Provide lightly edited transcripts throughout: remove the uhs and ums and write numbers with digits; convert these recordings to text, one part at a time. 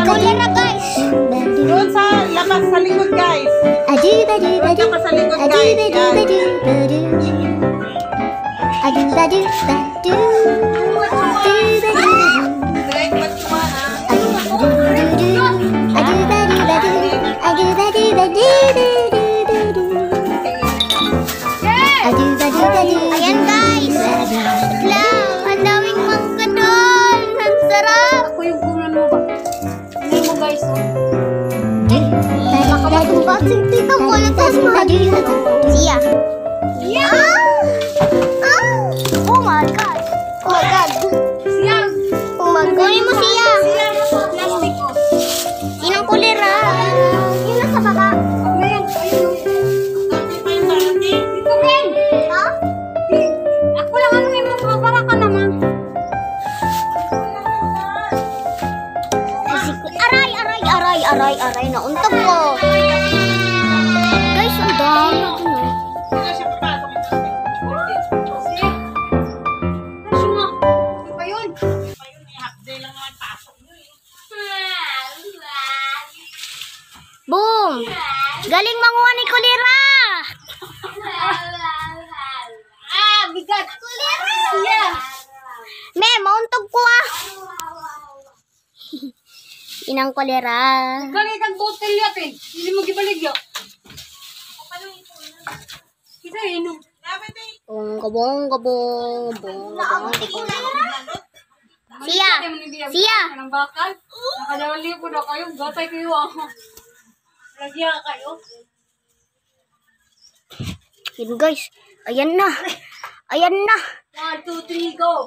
Kulera guys. Doon sa labas sa likod guys. Doon ka sa likod guys. Direct ba't kuha ha? Ayan guys. Lang, ang daming mangga doon. Ang sarap. Ako yung kunan mo ba? Ano mo guys? Nakapatumbasing tika ko lang tapos mahagin. Siya. Oh my god. Oh my god. Siya. Oh my god. Kunin mo siya. Siya. Plastic ko. Sinang kulira? Yun nasa baba. Ngayon. Ayun. Dati pa yung dati. Ito rin. Ha? Ako lang ano yung mabara ka naman. Aray. Nauntog ko. Guys, ang dami. Hindi siya papasok yung dati. Siya. Ano nga? Ito pa yun. Pa yun, may half day lang naman pasok nyo eh. Boom! Galing manguha ni kulira. Bigat. Siya. Me, mauntog ko ah. Inang kulira. Ganit ang bottle yatin. Hindi mo gibaligyo. Kita inom. Dapat eh. Bong. Siya. Siya. Anong bakal? Nakadawali po na kayo. Gatay kayo ako. Lagyan kayo. Yun guys. Ayan na. 1, 2, 3, go.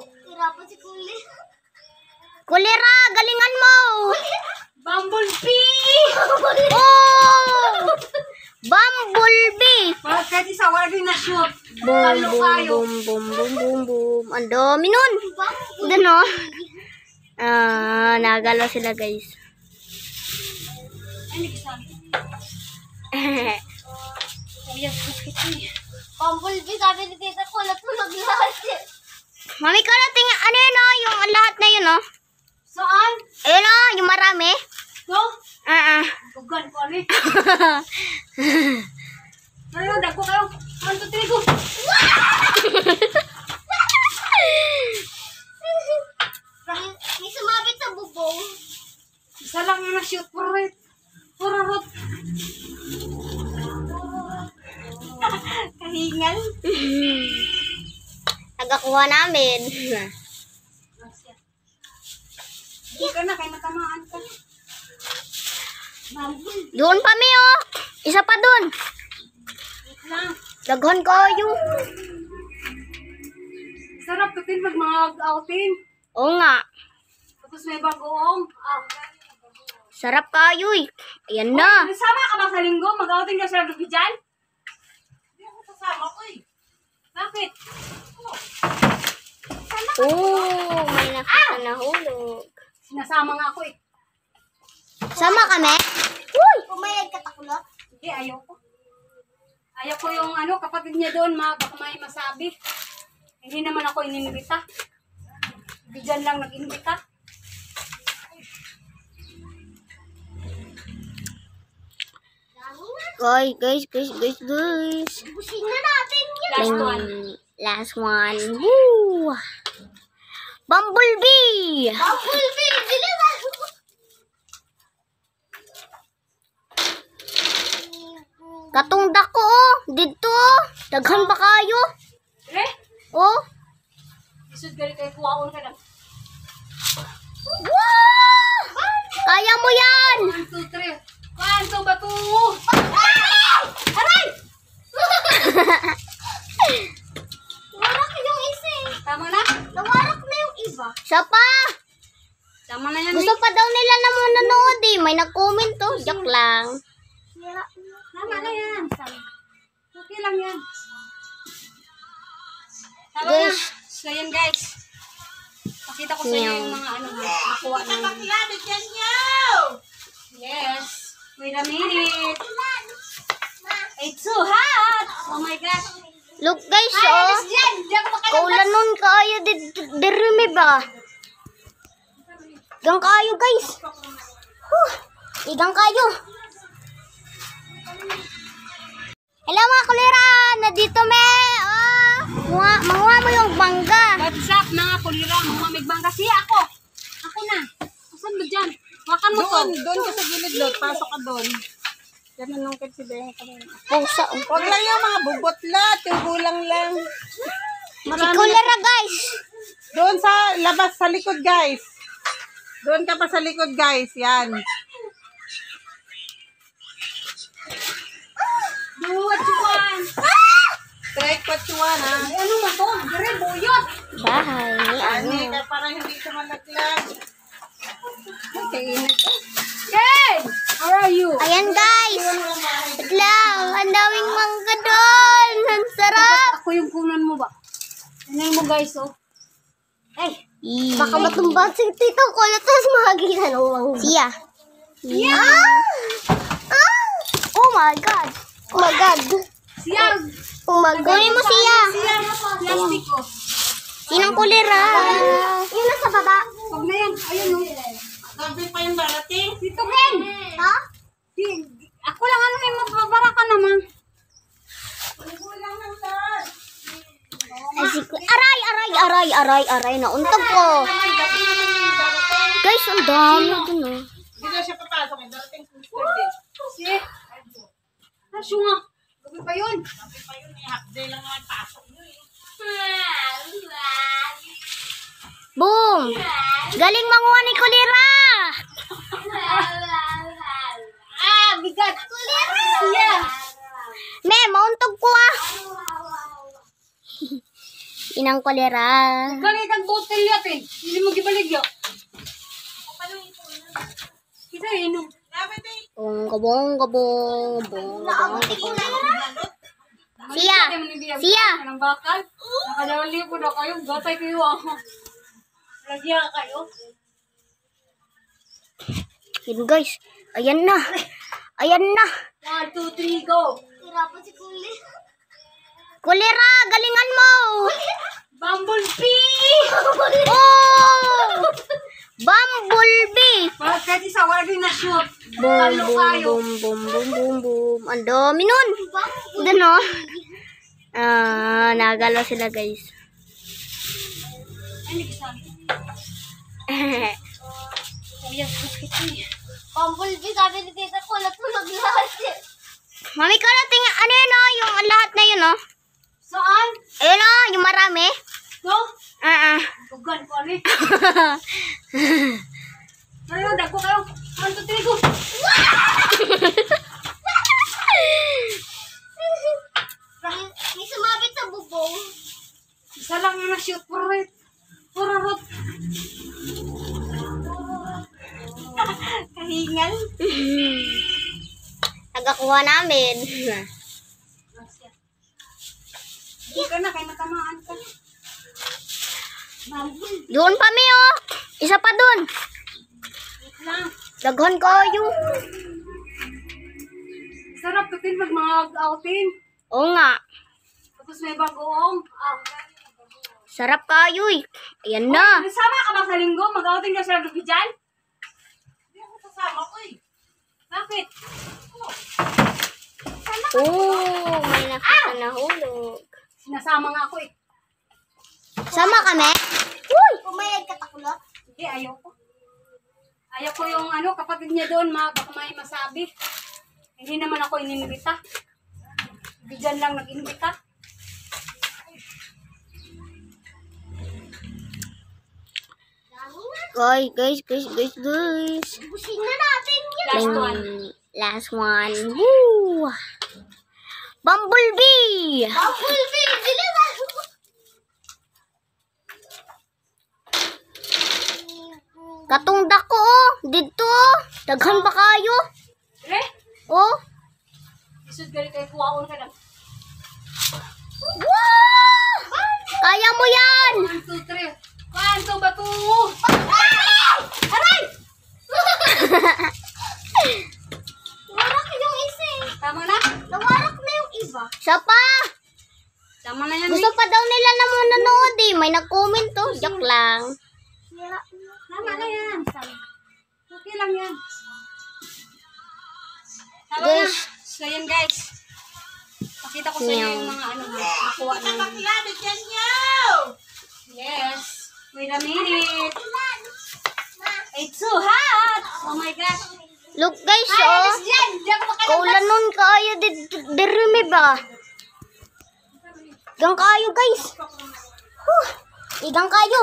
Kulira, galingan mo. Bumblebee! Oh! Bumblebee. Bakit isa wala din na shoot? Boom. Ang dami nun. Doon o. Nagalaw sila guys. Bumblebee, sabi ni tita ko, natulog lahat eh. Mami ka na tingnan. Ano yun o? Yung lahat na yun o. Saan? Ayun o. Yung marami. No? Tugan ko ano eh. Ano, dagko kayo. 1, 2, 3, go. May sumabit sa bubong. Isa lang yung na-shoot. Pururot. Kahingal. Nagakuha namin. Hindi ka na, kaya matamaan ka. Doon pa mi o. Isa pa doon. Wait lang. Daghan kayo. Sarap tutin pag mga outing. Oo nga. Tapos may bagoong. Sarap kayo eh. Ayan na. Sama ka ba sa linggo? Mag-outing ka sa gabi dyan? Hindi ako sasama ko eh. Bakit? Oh, may nakita na hulog. Sinasama nga ako eh. Sama kami? Pumayag ka takulot. Hindi, ayaw ko. Ayaw ko yung ano, kapatid niya doon, baka may masabi. Hindi naman ako ininibita. Bidyan lang nag-inibita. Guys. Busin na natin yan. Last one. Woo! Bumblebee! Bumblebee, bilisan mo. Katong dako oh. Dito. Daghan pa kayo. Eh? Oh. Isod gali kayo kuwaon ka lang. Wow! Kaya mo yan! 1, 2, 3. 1, 2, batungo! Aray! Nawarak yung isa eh. Tama na? Nawarak na yung iba. Siya pa! Tama na yan. Gusto pa daw nila na muna nanood eh. May nag-comment to. Joke lang. Tama na yan. Okay lang yan. Tama Guys. na. So yan guys. Pakita ko sa inyo yung mga ano nakuha Sa namin. bakla, yan nyo! Yes. Wait a minute. It's so hot. Oh my gosh. Look guys, oh. Kaulan nun kayo dirimi ba? Igang kayo guys. Igang kayo. Hello mga kulira, nandito me. Oh, manguha mo yung bangga. What's up mga kulira? Mga may bangga siya ako. Ako na. Asan mo dyan? Wakan mo to. Doon ka sa gilid, Lot. Pasok ka doon. Yan ang nungkit si Beng. Pusa. Huwag lang yung mga bubot lat. Yung kulang lang. Si kulira guys. Doon sa labas, sa likod, guys. Doon ka pa sa likod, guys. Yan. Do what you want. Strike what you want, ha? Ay, ano ba to? Dire, buyot. Bahay. Ani, ka parang hindi ka malaglag. Ay, kainit. Hey! How are you? Ayan guys. Wait lang. Ang daming mangga doon. Ang sarap. Ako yung kunan mo ba? Tingnan mo guys, oh. Ay, Baka matumba si Tito ko. Tapos mahagina ng mangga. Siya. Oh my God. Oh my God. siyang. Oh my God. Kunin mo siya. Siyang plastic ko. Sinang kulira? Yung nasa baba. Huwag na yan. Ayun, oh. Gabi pa yung darating. Dito, Ken. Ha? Ako lang ano may mababara ka naman. Ay, aray. Nauntog ko. Guys, ang dami dun, oh. Hindi na siya papasok. May darating si Mr. Day. Si. Asyo nga. Gabi pa yun. Gabi pa yun. Half day lang naman pasok nyo eh. Boom! Galing manguha ni kulira. Bigat. Siya. Me, mauntog ko ah. Inang kulira. Galing kang botel yatin. Hindi mo gibalig yo. Kita inom. Bong. Siya. Anong bakal? Nakadawali po na kayo. Gatay kayo ako. Lagyan kayo. Yun guys. Ayan na. 1, 2, 3, go. Hirapan si Kuli. Kulira, galingan mo. Bumblebee! Oh! Bumblebee. Kahit isa, wala din na-shoot. Boom, Talo kayo. boom. Ang dami nun. Doon o. Nagalaw sila guys. Ay, nagsabi. Kuya, bakit niya? Bumblebee, sabi ni Tita ko, natulog lahat eh. Mami, kalating, ano yun o? Yung lahat na yun o. Saan? Ayun o, yung marami. No? Tugan ko ano eh. Ano, dagko kayo. 1, 2, 3, go. May sumabit sa bubong. Isa lang yung na-shoot. Pururot. Kahingal. Nagakuha namin. Hindi ka na, kaya natamaan ka. Doon pa mi o. Isa pa doon. Wait lang. Daghon kayo. Sarap tutin pag mag-outin. Oo nga. Tapos may bagoong. Sarap kayo eh. Ayan na. Sama ka ba sa linggo? Mag-outing ka sa gabi dyan? Hindi ako kasama ko eh. Bakit? Oh, may nakita na hulog. Sinasama nga ako eh. Sama kami? Uy! Pumayag ka takulot. Hindi, ayoko. Ayoko yung ano, kapatid niya doon, baka may masabi. Hindi naman ako inimbita. Bigyan lang nag-imbita. Guys. Busin na natin yun. Last one. Last one. Woo! Bumblebee! Bumblebee, bilisan. Katong dako oh. Dito oh. Daghan ba kayo? Eh? Oh. Isod gali kayo kuwaon ka lang. Wow! Kaya mo yan! 1, 2, 3. 1, 2, batu! Aray! Nawarak yung isa eh. Tama na? Nawarak na yung iba. Isa pa! Tama na yan. Gusto pa daw nila na manonood eh. May nag-comment to. Joke lang. Tama na yan. Okay lang yan. Tama na. Guys. So yan guys. Pakita ko sa inyo yung mga ano nakuha namin. Bigyan niyo! Yes. Wait a minute. It's so hot. Oh my gosh. Look guys, oh. Kaulan nun kayo dirimi ba? Igang kayo guys. Igang kayo.